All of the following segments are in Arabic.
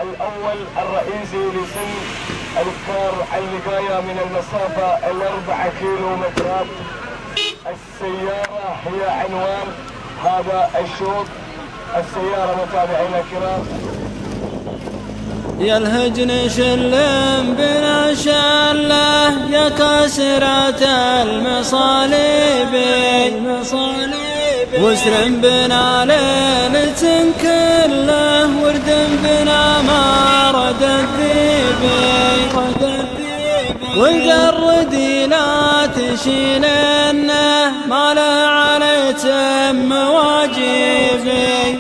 الأول الرئيسي لسن الكار اللي جاية من المسافة 4 كيلومترات. السيارة هي عنوان هذا الشوط. السيارة متابعينا الكرام. يا الهجن شلم بنا شله يا كاسرة المصاليب واسلم بنا ليلة كله ورد بنا ما رد الذيب والجردي لا تشيلنه ما له علي تم واجبي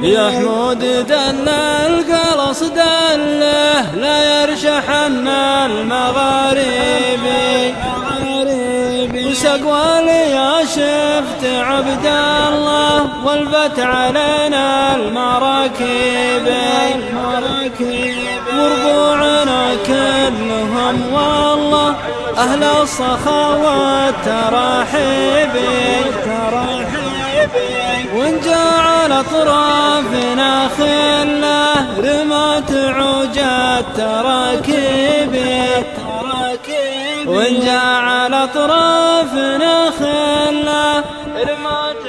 يا حمود دل القلص دله لا يرشحن المغاربي وسقوالي يا شفت عبد الله والفت علينا المراكب وربوعنا كلهم والله أهل الصخاوة والتراحيب وإن جعل أطرافنا خله رمات عوج التراكيب وإن جعل أطرافنا خله رمات